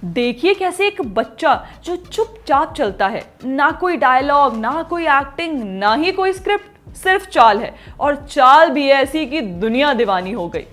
देखिए कैसे एक बच्चा जो चुपचाप चलता है, ना कोई डायलॉग, ना कोई एक्टिंग, ना ही कोई स्क्रिप्ट, सिर्फ चाल है, और चाल भी ऐसी कि दुनिया दीवानी हो गई।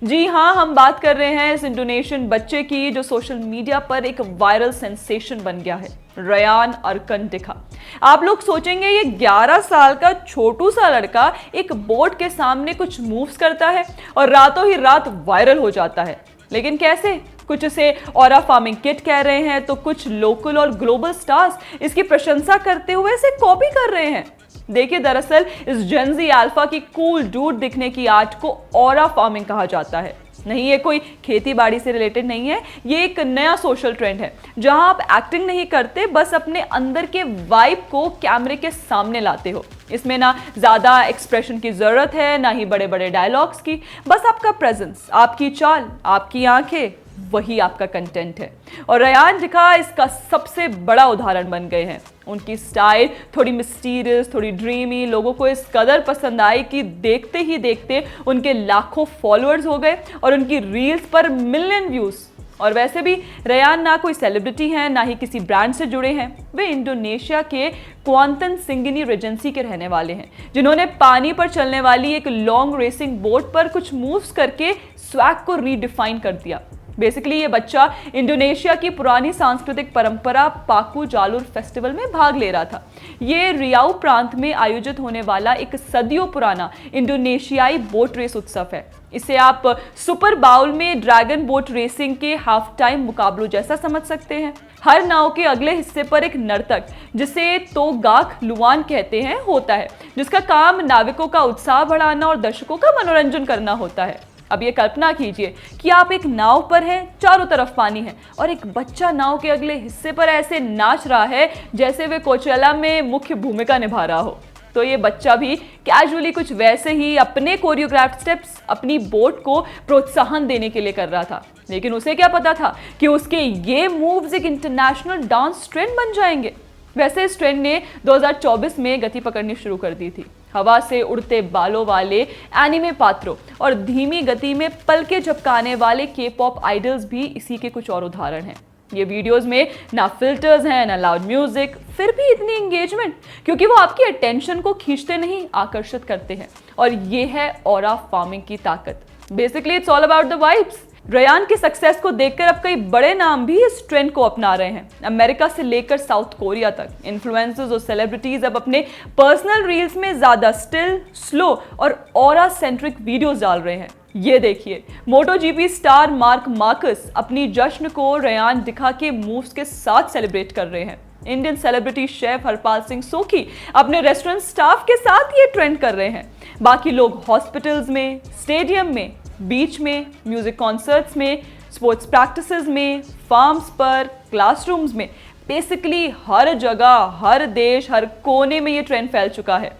जी हाँ, हम बात कर रहे हैं इस इंडोनेशियन बच्चे की जो सोशल मीडिया पर एक वायरल सेंसेशन बन गया है, रयान अरकनटिका। आप लोग सोचेंगे ये 11 साल का छोटू सा लड़का एक बोर्ड के सामने कुछ मूव्स करता है और रातों ही रात वायरल हो जाता है, लेकिन कैसे? कुछ इसे ऑरा फार्मिंग किट कह रहे हैं, तो कुछ लोकल और ग्लोबल स्टार्स इसकी प्रशंसा करते हुए इसे कॉपी कर रहे हैं। देखिए, दरअसल इस जेनजी अल्फा की कूल डूड दिखने की आर्ट को ऑरा फार्मिंग कहा जाता है। नहीं, ये कोई खेती बाड़ी से रिलेटेड नहीं है, ये एक नया सोशल ट्रेंड है जहां आप एक्टिंग नहीं करते, बस अपने अंदर के वाइब को कैमरे के सामने लाते हो। इसमें ना ज्यादा एक्सप्रेशन की जरूरत है, ना ही बड़े बड़े डायलॉग्स की, बस आपका प्रेजेंस, आपकी चाल, आपकी आंखें, वही आपका कंटेंट है। और रयान दिखा इसका सबसे बड़ा उदाहरण बन गए हैं। उनकी स्टाइल थोड़ी मिस्टीरियस, थोड़ी ड्रीमी, लोगों को इस कदर पसंद आई कि देखते ही देखते उनके लाखों फॉलोअर्स हो गए और उनकी रील्स पर मिलियन व्यूज। और वैसे भी रयान ना कोई सेलिब्रिटी हैं, ना ही किसी ब्रांड से जुड़े हैं। वे इंडोनेशिया के क्वांतन सिंगिनी रेजेंसी के रहने वाले हैं, जिन्होंने पानी पर चलने वाली एक लॉन्ग रेसिंग बोट पर कुछ मूव्स करके स्वैग को रीडिफाइन कर दिया। बेसिकली ये बच्चा इंडोनेशिया की पुरानी सांस्कृतिक परंपरा पाकू जालुर फेस्टिवल में भाग ले रहा था। ये रियाऊ प्रांत में आयोजित होने वाला एक सदियों पुराना इंडोनेशियाई बोट रेस उत्सव है। इसे आप सुपर बाउल में ड्रैगन बोट रेसिंग के हाफ टाइम मुकाबलों जैसा समझ सकते हैं। हर नाव के अगले हिस्से पर एक नर्तक, जिसे तोगाक लुआन कहते हैं, होता है, जिसका काम नाविकों का उत्साह बढ़ाना और दर्शकों का मनोरंजन करना होता है। अब ये कल्पना कीजिए कि आप एक नाव पर हैं, चारों तरफ पानी है, और एक बच्चा नाव के अगले हिस्से पर ऐसे नाच रहा है जैसे वे कोचेला में मुख्य भूमिका निभा रहा हो। तो ये बच्चा भी कैजुअली कुछ वैसे ही अपने कोरियोग्राफ्ड स्टेप्स अपनी बोट को प्रोत्साहन देने के लिए कर रहा था। लेकिन उसे क्या पता था कि उसके ये मूव्स एक इंटरनेशनल डांस ट्रेंड बन जाएंगे। वैसे इस ट्रेंड ने 2024 में गति पकड़नी शुरू कर दी थी। हवा से उड़ते बालों वाले एनिमे पात्रों और धीमी गति में पलके झपकाने वाले के पॉप आइडल्स भी इसी के कुछ और उदाहरण हैं। ये वीडियोस में ना फिल्टर्स हैं, ना लाउड म्यूजिक, फिर भी इतनी एंगेजमेंट, क्योंकि वो आपकी अटेंशन को खींचते नहीं, आकर्षित करते हैं। और ये है ऑरा फार्मिंग की ताकत। Basically it's all about the vibes. Ryan के सक्सेस को देखकर अब कई बड़े नाम भी इस ट्रेंड को अपना रहे हैं। अमेरिका से लेकर साउथ कोरिया तक इन्फ्लुएंसर्स और सेलिब्रिटीज अब अपने पर्सनल रील्स में ज्यादा स्टिल, स्लो और ऑरा सेंट्रिक वीडियोस डाल रहे हैं। ये देखिए, मोटोजीपी स्टार मार्क मार्कस अपनी जश्न को रयान दिखा के मूव्स के साथ सेलिब्रेट कर रहे हैं। Indian celebrity chef Harpal Singh सोखी अपने रेस्टोरेंट स्टाफ के साथ ये ट्रेंड कर रहे हैं। बाकी लोग हॉस्पिटल्स में, स्टेडियम में, बीच में, म्यूजिक कॉन्सर्ट्स में, स्पोर्ट्स प्रैक्टिसेस में, फार्म्स पर, क्लासरूम्स में, बेसिकली हर जगह, हर देश, हर कोने में ये ट्रेंड फैल चुका है।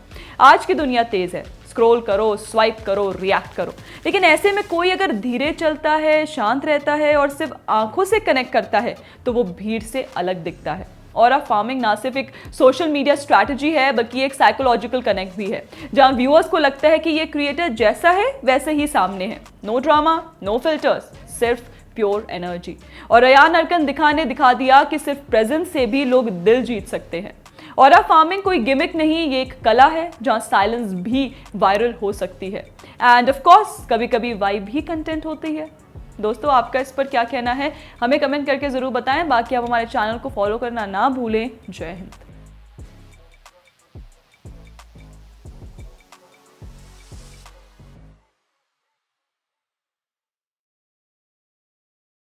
आज की दुनिया तेज है, स्क्रॉल करो, स्वाइप करो, रिएक्ट करो, लेकिन ऐसे में कोई अगर धीरे चलता है, शांत रहता है और सिर्फ आंखों से कनेक्ट करता है तो वो भीड़ से अलग दिखता है। ऑरा फार्मिंग ना सिर्फ एक सोशल मीडिया स्ट्रैटेजी है, बल्कि एक साइकोलॉजिकल कनेक्ट भी है, जहां व्यूअर्स को लगता है कि ये क्रिएटर जैसा है वैसे ही सामने है। नो ड्रामा, नो फिल्टर्स, सिर्फ प्योर एनर्जी। और रयान अरकनटिका ने दिखा दिया कि सिर्फ प्रेजेंस से भी लोग दिल जीत सकते हैं। ऑरा फार्मिंग कोई गिमिक नहीं, ये एक कला है जहां साइलेंस भी वायरल हो सकती है। एंड ऑफ कोर्स कभी कभी वाइब भी कंटेंट होती है। दोस्तों, आपका इस पर क्या कहना है हमें कमेंट करके ज़रूर बताएं। बाकी आप हमारे चैनल को फॉलो करना ना भूलें। जय हिंद।